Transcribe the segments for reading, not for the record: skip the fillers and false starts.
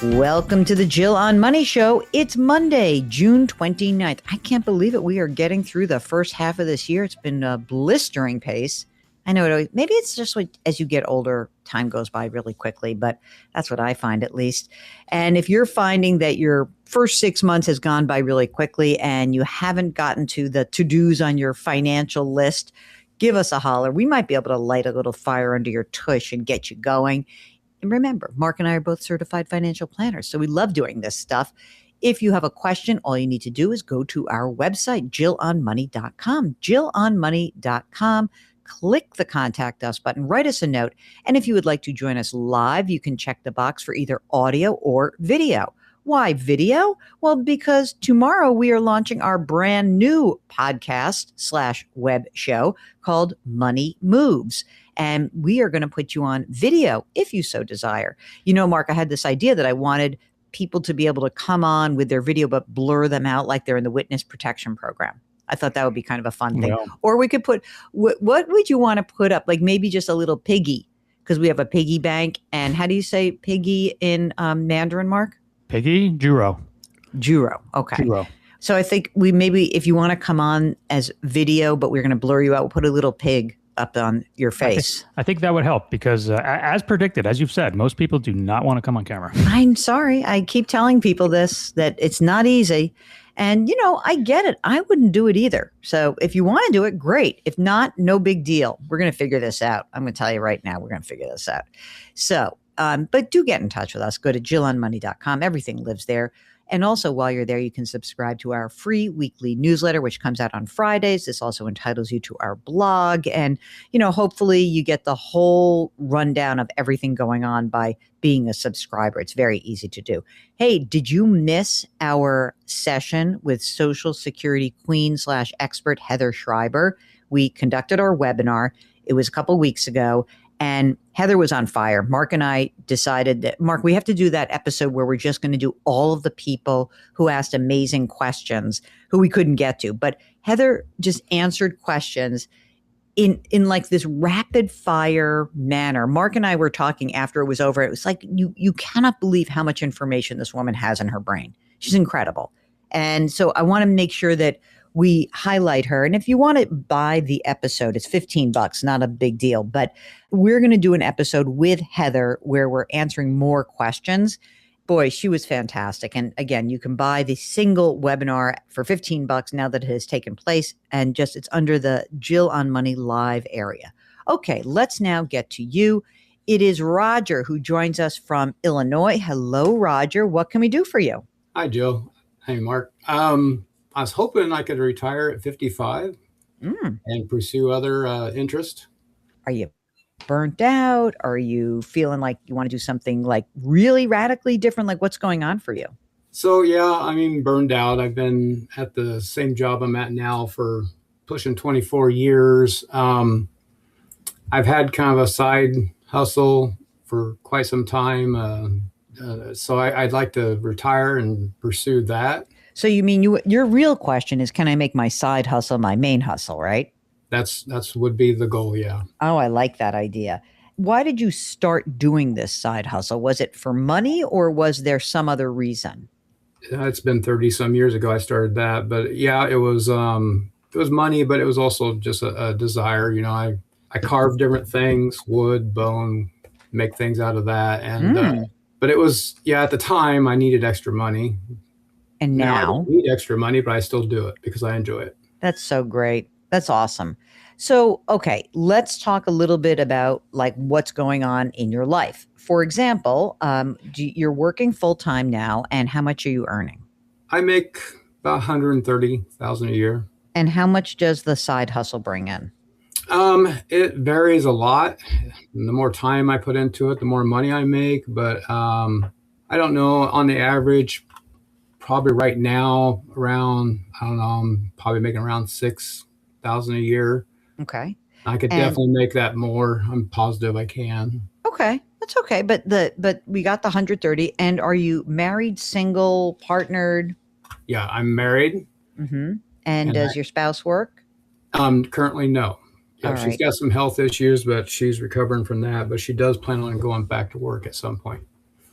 Welcome to the Jill on Money Show. It's Monday, June 29th. I can't believe it. We are getting through the first half of this year. It's been a blistering pace. I know maybe it's just like as you get older, time goes by really quickly, but that's what I find at least. And if you're finding that your first 6 months has gone by really quickly and you haven't gotten to the to-dos on your financial list, give us a holler. We might be able to light a little fire under your tush and get you going. And remember, Mark and I are both certified financial planners, so we love doing this stuff. If you have a question, all you need to do is go to our website, jillonmoney.com, jillonmoney.com. Click the Contact Us button, write us a note. And if you would like to join us live, you can check the box for either audio or video. Why video? Well, because tomorrow we are launching our brand new podcast/web show called Money Moves. And we are going to put you on video if you so desire. You know, Mark, I had this idea that I wanted people to be able to come on with their video, but blur them out like they're in the witness protection program. I thought that would be kind of a fun thing. Yeah. Or we could put, what would you want to put up? Like maybe just a little piggy, because we have a piggy bank. And how do you say piggy in Mandarin, Mark? Piggy? Juro. Juro. Okay. Juro. So I think we maybe, if you want to come on as video, but we're going to blur you out, we'll put a little pig up on your face. I think that would help because as predicted, as you've said, most people do not want to come on camera. I'm sorry. I keep telling people this, that it's not easy. And, you know, I get it. I wouldn't do it either. So if you want to do it, great. If not, no big deal. We're going to figure this out. I'm going to tell you right now, we're going to figure this out. So, but do get in touch with us. Go to jillonmoney.com. Everything lives there. And also, while you're there, you can subscribe to our free weekly newsletter, which comes out on Fridays. This also entitles you to our blog. And, you know, hopefully you get the whole rundown of everything going on by being a subscriber. It's very easy to do. Hey, did you miss our session with Social Security Queen / expert Heather Schreiber? We conducted our webinar. It was a couple weeks ago. And Heather was on fire. Mark and I decided that, Mark, we have to do that episode where we're just going to do all of the people who asked amazing questions who we couldn't get to. But Heather just answered questions in like this rapid fire manner. Mark and I were talking after it was over. It was like, you cannot believe how much information this woman has in her brain. She's incredible. And so I want to make sure that we highlight her. And if you want to buy the episode, it's $15, not a big deal. But we're going to do an episode with Heather where we're answering more questions. Boy, she was fantastic. And again, you can buy the single webinar for $15 now that it has taken place. And just it's under the Jill on Money Live area. Okay, let's now get to you. It is Roger who joins us from Illinois. Hello, Roger. What can we do for you? Hi, Jill. Hey, Mark. I was hoping I could retire at 55 and pursue other interests. Are you burnt out? Are you feeling like you want to do something like really radically different? Like what's going on for you? So, yeah, I mean, burned out. I've been at the same job I'm at now for pushing 24 years. I've had kind of a side hustle for quite some time. So I'd like to retire and pursue that. So you mean your real question is, can I make my side hustle my main hustle, right? That's would be the goal, yeah. Oh, I like that idea. Why did you start doing this side hustle? Was it for money or was there some other reason? It's been 30 some years ago I started that, but yeah, it was money, but it was also just a desire. You know, I carved different things, wood, bone, make things out of that, and but it was at the time I needed extra money. And now I don't need extra money, but I still do it because I enjoy it. That's so great. That's awesome. So, okay, let's talk a little bit about like what's going on in your life. For example, you're working full time now, and how much are you earning? I make about $130,000 a year. And how much does the side hustle bring in? It varies a lot. The more time I put into it, the more money I make. But I don't know, on the average, probably right now around, I don't know, I'm probably making around $6,000 a year. Okay. I could definitely make that more. I'm positive I can. Okay. That's okay. But we got the 130. And are you married, single, partnered? Yeah, I'm married. Mm-hmm. And does your spouse work? Currently, no. Yeah, she's right. got some health issues, but she's recovering from that. But she does plan on going back to work at some point.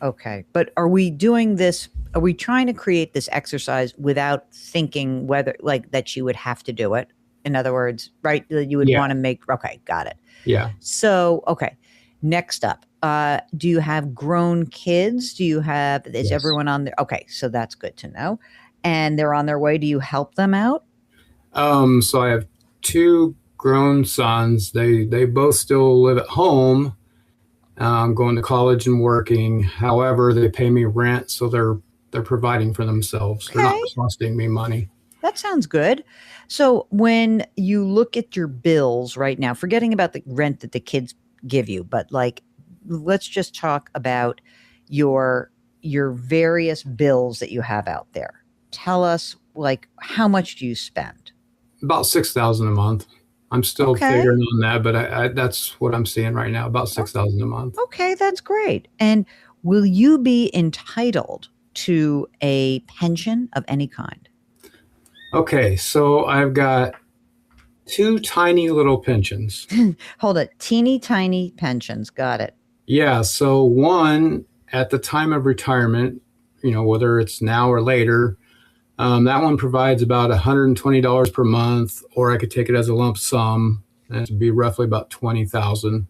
Okay. But are we doing this? Are we trying to create this exercise without thinking whether, like, that you would have to do it? In other words, right? That you would Yeah. want to make, okay, got it. Yeah. So, okay. Next up, do you have grown kids? Is Yes. everyone on there? Okay. So that's good to know. And they're on their way. Do you help them out? So I have two grown sons. They both still live at home, going to college and working. However, they pay me rent, so they're providing for themselves. They're not Okay. costing me money. That sounds good. So when you look at your bills right now, forgetting about the rent that the kids give you, but like let's just talk about your various bills that you have out there. Tell us, like, how much do you spend? About 6,000 a month. I'm still Okay. figuring on that, but I that's what I'm seeing right now. About 6,000 a month. Okay, that's great. And will you be entitled to a pension of any kind? Okay, so I've got two tiny little pensions. Hold it. Teeny tiny pensions. Got it. Yeah, so one at the time of retirement, whether it's now or later, that one provides about $120 per month, or I could take it as a lump sum, and it'd be roughly about 20,000.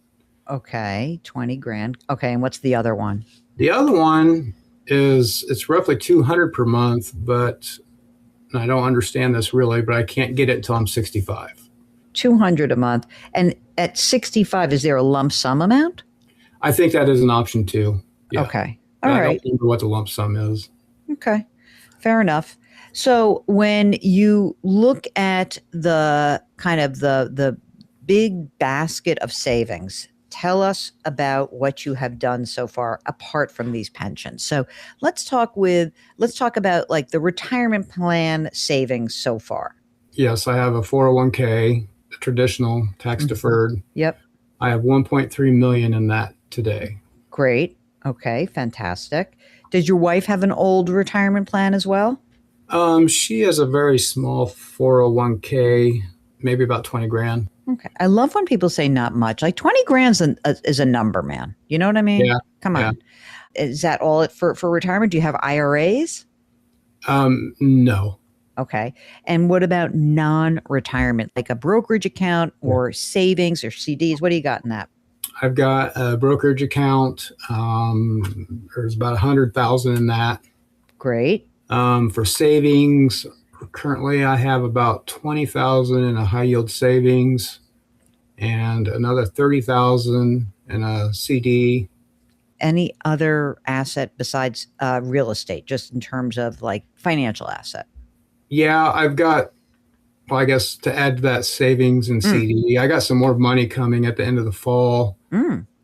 Okay, 20 grand. Okay, and what's the other one? The other one it's roughly 200 per month, but I don't understand this really, but I can't get it until I'm 65. 200 a month. And at 65, is there a lump sum amount? I think that is an option too. Yeah. Okay. But All I right. don't remember what the lump sum is. Okay. Fair enough. So when you look at the kind of the big basket of savings, tell us about what you have done so far apart from these pensions. So let's talk about like the retirement plan savings so far. Yes, I have a 401k, a traditional tax deferred. Yep. I have 1.3 million in that today. Great. Okay, fantastic. Does your wife have an old retirement plan as well? She has a very small 401k, maybe about 20 grand. Okay. I love when people say not much. Like 20 grand is a number, man. You know what I mean? Yeah. Come on. Yeah. Is that all for retirement? Do you have IRAs? No. Okay. And what about non-retirement, like a brokerage account or savings or CDs? What do you got in that? I've got a brokerage account. There's about 100,000 in that. Great. For savings, currently I have about 20,000 in a high yield savings and another 30,000 in a CD. Any other asset besides real estate, just in terms of like financial asset? Yeah, I've got, well, I guess to add to that savings and CD, I got some more money coming at the end of the fall.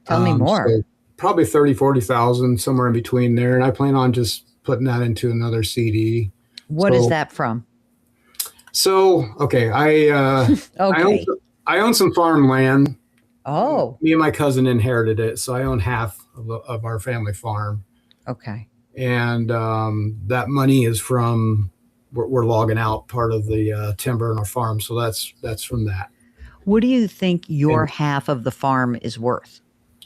Tell me more. So probably 30, 40,000, somewhere in between there. And I plan on just putting that into another CD. What is that from? So, okay, Okay. I own some farmland. Oh, Me and my cousin inherited it, so I own half of our family farm. okay. And that money is from, we're logging out part of the timber in our farm. So that's from that. What do you think your half of the farm is worth?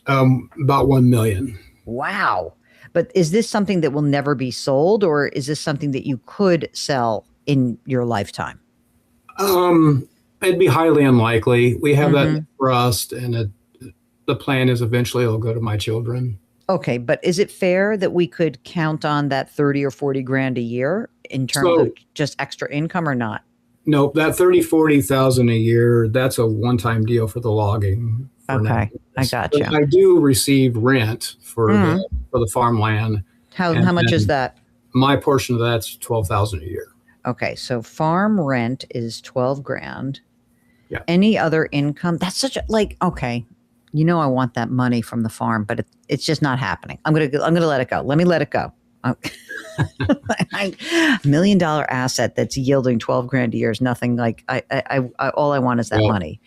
About 1 million. Wow. But is this something that will never be sold, or is this something that you could sell in your lifetime? It'd be highly unlikely. We have that in trust, and the plan is eventually it'll go to my children. Okay, but is it fair that we could count on that 30 or 40 grand a year in terms of just extra income or not? Nope, that 30, 40,000 a year, that's a one-time deal for the logging. For now. Okay, I got you. But I do receive rent for the farmland. How And much is then that? My portion of that's 12,000 a year. Okay, so farm rent is 12 grand. Yeah. Any other income? That's such a, like, okay, I want that money from the farm, but it's just not happening. I'm gonna let it go. Let me let it go. $1 million asset that's yielding 12 grand a year is nothing. Like I all I want is that money.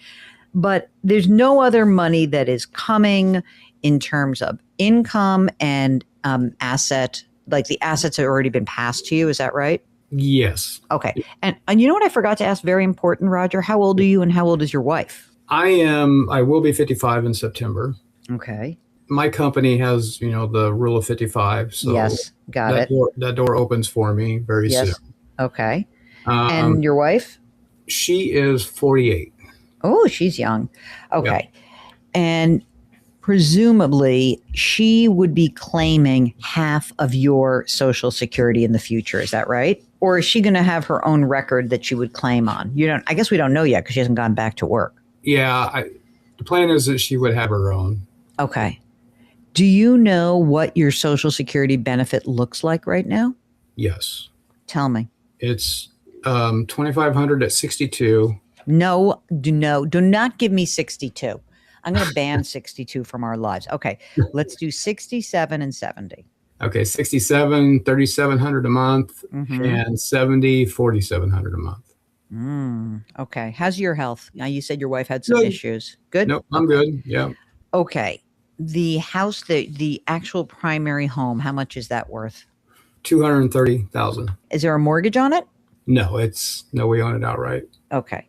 But there's no other money that is coming in terms of income and asset. Like the assets have already been passed to you. Is that right? Yes. Okay. And you know what I forgot to ask? Very important, Roger. How old are you and how old is your wife? I will be 55 in September. Okay. my company has, the rule of 55. So Yes, got it. that door opens for me very soon. Yes. Okay. Um, And your wife? she is 48. Oh, she's young. Okay. And presumably she would be claiming half of your Social Security in the future. Is that right? Or is she going to have her own record that she would claim on? I guess we don't know yet because she hasn't gone back to work. Yeah. The plan is that she would have her own. Okay. Do you know what your Social Security benefit looks like right now? Yes. Tell me. It's 2,500 at 62. No, do not give me 62. I'm going to ban 62 from our lives. Okay, let's do 67 and 70. Okay, 67, 3,700 a month, and 70, 4,700 a month. Okay, how's your health? Now, you said your wife had some Good. issues. Good? Nope, I'm good. Yeah. Okay, the house, the actual primary home, how much is that worth? 230,000. Is there a mortgage on it? No, we own it outright. Okay.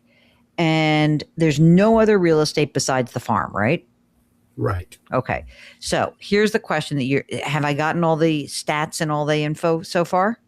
And there's no other real estate besides the farm, right? Right. Okay. So here's the question have I gotten all the stats and all the info so far?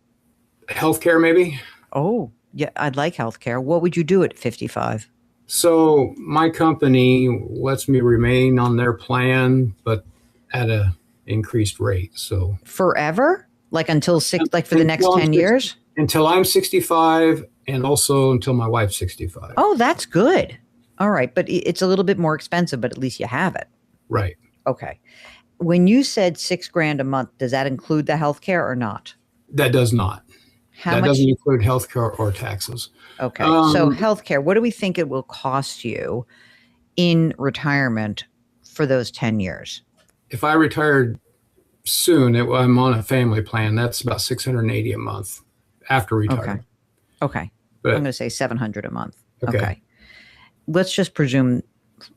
Healthcare, maybe? Oh, yeah. I'd like healthcare. What would you do at 55? So my company lets me remain on their plan, but at a increased rate. So Forever? Like until like for the next 10 years? Until I'm 65 and also until my wife's 65. Oh, that's good. All right. But it's a little bit more expensive, but at least you have it. Right. Okay. When you said $6,000 a month, does that include the healthcare or not? That does not. That doesn't include healthcare or taxes. Okay. So healthcare, what do we think it will cost you in retirement for those 10 years? If I retired soon, I'm on a family plan. That's about $680 a month after retirement. Okay. But, I'm going to say $700 a month. Okay. Let's just presume,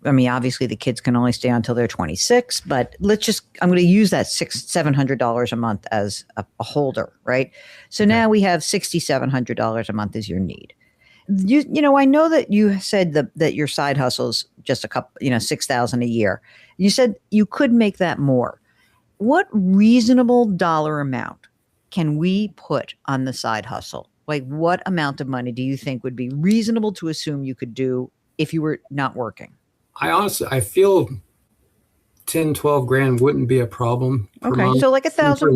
obviously the kids can only stay until they're 26, but I'm going to use that $700 a month as a holder, right? So now we have $6,700 a month is your need. I know that you said that your side hustle's just a couple, $6,000 a year. You said you could make that more. What reasonable dollar amount can we put on the side hustle? Like what amount of money do you think would be reasonable to assume you could do if you were not working? I feel 10, 12 grand wouldn't be a problem. Okay. So like $1,000,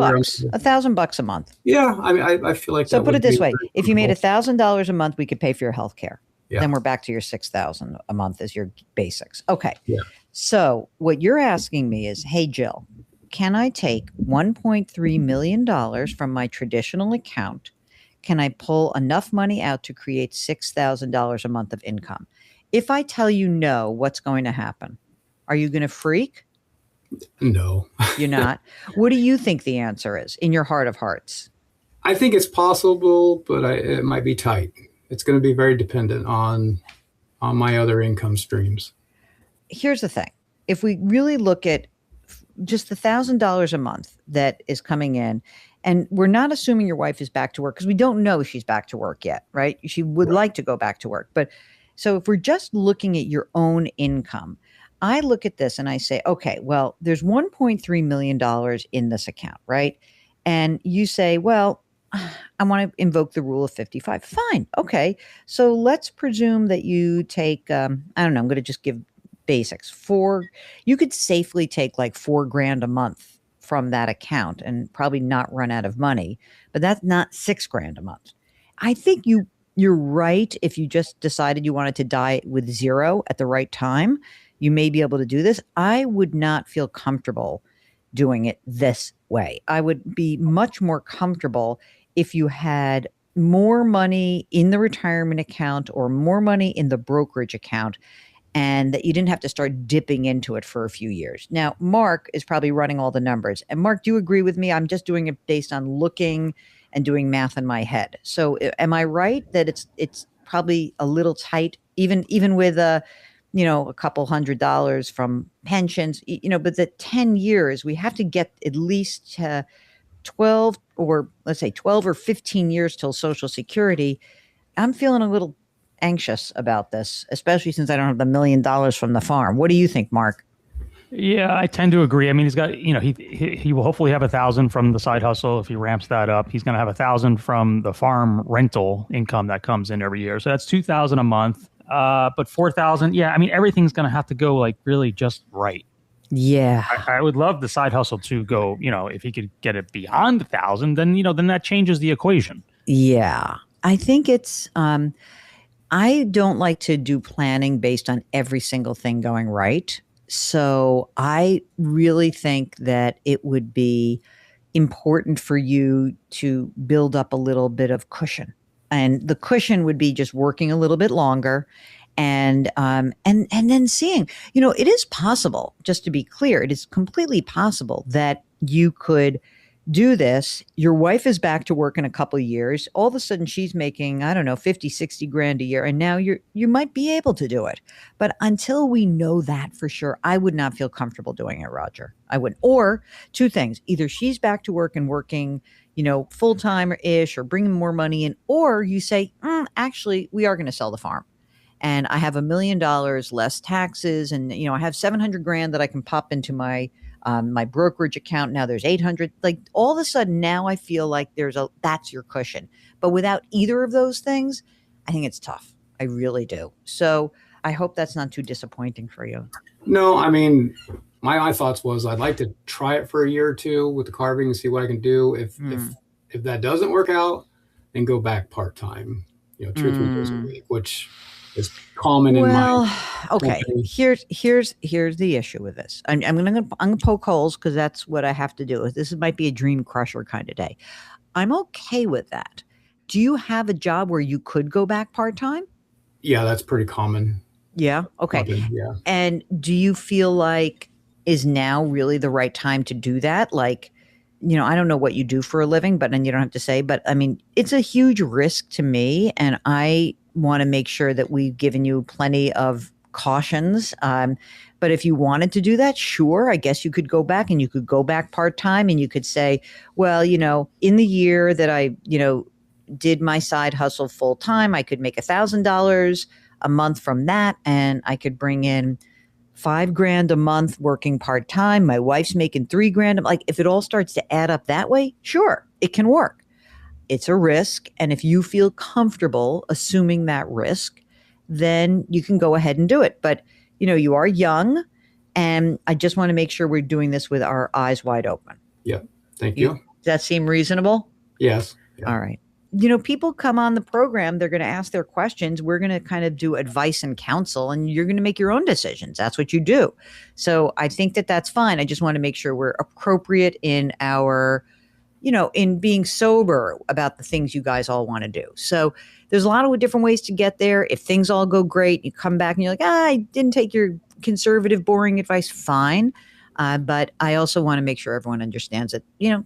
$1,000 a month. Yeah. I feel like so put it this way. If you made $1,000 a month, we could pay for your health care. Yeah. Then we're back to your $6,000 a month as your basics. Okay. Yeah. So what you're asking me is, hey, Jill, can I take $1.3 million from my traditional account? Can I pull enough money out to create $6,000 a month of income? If I tell you no, what's going to happen? Are you going to freak? No. You're not. What do you think the answer is in your heart of hearts? I think it's possible, but it might be tight. It's going to be very dependent on my other income streams. Here's the thing. If we really look at just the $1,000 a month that is coming in, and we're not assuming your wife is back to work because we don't know if she's back to work yet, right? She would like to go back to work. But so if we're just looking at your own income, I look at this and I say, okay, well, there's $1.3 million in this account, right? And you say, well, I want to invoke the rule of 55. Fine. Okay. So let's presume that you take, I don't know, I'm going to just give basics. You could safely take like $4,000 a month from that account and probably not run out of money, but that's not $6,000 a month. I think you're right. If you just decided you wanted to die with zero at the right time, you may be able to do this. I would not feel comfortable doing it this way. I would be much more comfortable if you had more money in the retirement account or more money in the brokerage account and that you didn't have to start dipping into it for a few years. Now, Mark is probably running all the numbers. And Mark, do you agree with me? I'm just doing it based on looking and doing math in my head. So am I right that it's probably a little tight, even with a couple $100 from pensions, but the 10 years, we have to get at least 12 or 15 years till Social Security. I'm feeling a little anxious about this, especially since I don't have the $1 million from the farm. What do you think, Mark? Yeah, I tend to agree. I mean, he's got, he will hopefully have 1,000 from the side hustle. If he ramps that up, he's going to have 1,000 from the farm rental income that comes in every year. So that's 2,000 a month. But 4,000, yeah, I mean, everything's going to have to go like really just right. Yeah. I would love the side hustle to go, if he could get it beyond 1,000, then, then that changes the equation. Yeah. I think it's, I don't like to do planning based on every single thing going right. So I really think that it would be important for you to build up a little bit of cushion. And the cushion would be just working a little bit longer and then seeing, it is possible, just to be clear, it is completely possible that you could do this. Your wife is back to work in a couple of years. All of a sudden she's making, I don't know, 50, 60 grand a year. And now you might be able to do it. But until we know that for sure, I would not feel comfortable doing it, Roger. I wouldn't. Or two things, either she's back to work and working, full time ish or bringing more money in, or you say, actually, we are going to sell the farm. And I have $1 million less taxes. And, I have 700 grand that I can pop into my brokerage account. Now there's 800, like all of a sudden now I feel like that's your cushion. But without either of those things, I think it's tough. I really do. So I hope that's not too disappointing for you. No, I mean, my thoughts was I'd like to try it for a year or two with the carving and see what I can do. If that doesn't work out, then go back part-time, 2 or 3 days a week, which is common in my okay. company. Here's the issue with this. I'm gonna poke holes because that's what I have to do. This might be a dream crusher kind of day. I'm okay with that. Do you have a job where you could go back part-time? Yeah, that's pretty common. Yeah. Okay. Yeah. And do you feel like is now really the right time to do that? Like, I don't know what you do for a living, but then you don't have to say, but I mean, it's a huge risk to me. And I want to make sure that we've given you plenty of cautions. But if you wanted to do that, sure, I guess you could go back and you could go back part-time and you could say, well, in the year that I, did my side hustle full-time, I could make $1,000 a month from that. And I could bring in $5,000 a month working part-time. My wife's making $3,000. Like if it all starts to add up that way, sure, it can work. It's a risk. And if you feel comfortable assuming that risk, then you can go ahead and do it. But, you are young and I just want to make sure we're doing this with our eyes wide open. Yeah. Thank you. Does that seem reasonable? Yes. Yeah. All right. People come on the program, they're going to ask their questions. We're going to kind of do advice and counsel, and you're going to make your own decisions. That's what you do. So I think that that's fine. I just want to make sure we're appropriate in our, in being sober about the things you guys all want to do. So there's a lot of different ways to get there. If things all go great, you come back and you're like, I didn't take your conservative, boring advice. Fine. But I also want to make sure everyone understands that,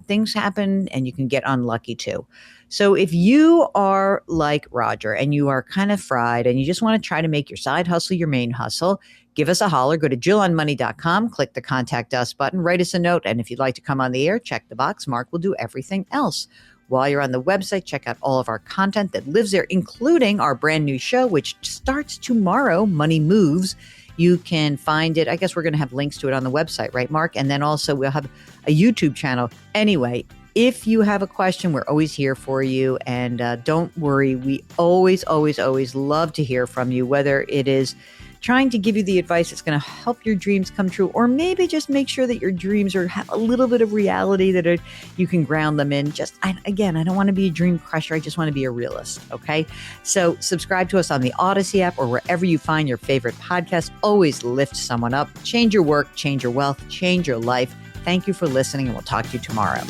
things happen and you can get unlucky too. So if you are like Roger and you are kind of fried and you just want to try to make your side hustle your main hustle, give us a holler. Go to JillOnMoney.com, click the contact us button, write us a note. And if you'd like to come on the air, check the box. Mark will do everything else. While you're on the website, check out all of our content that lives there, including our brand new show, which starts tomorrow, Money Moves. You can find it. I guess we're going to have links to it on the website, right, Mark? And then also we'll have a YouTube channel. Anyway, if you have a question, we're always here for you. And don't worry. We always, always, always love to hear from you, whether it is trying to give you the advice that's going to help your dreams come true, or maybe just make sure that your dreams have a little bit of reality that you can ground them in. I don't want to be a dream crusher. I just want to be a realist. Okay. So subscribe to us on the Odyssey app or wherever you find your favorite podcast. Always lift someone up, change your work, change your wealth, change your life. Thank you for listening, and we'll talk to you tomorrow.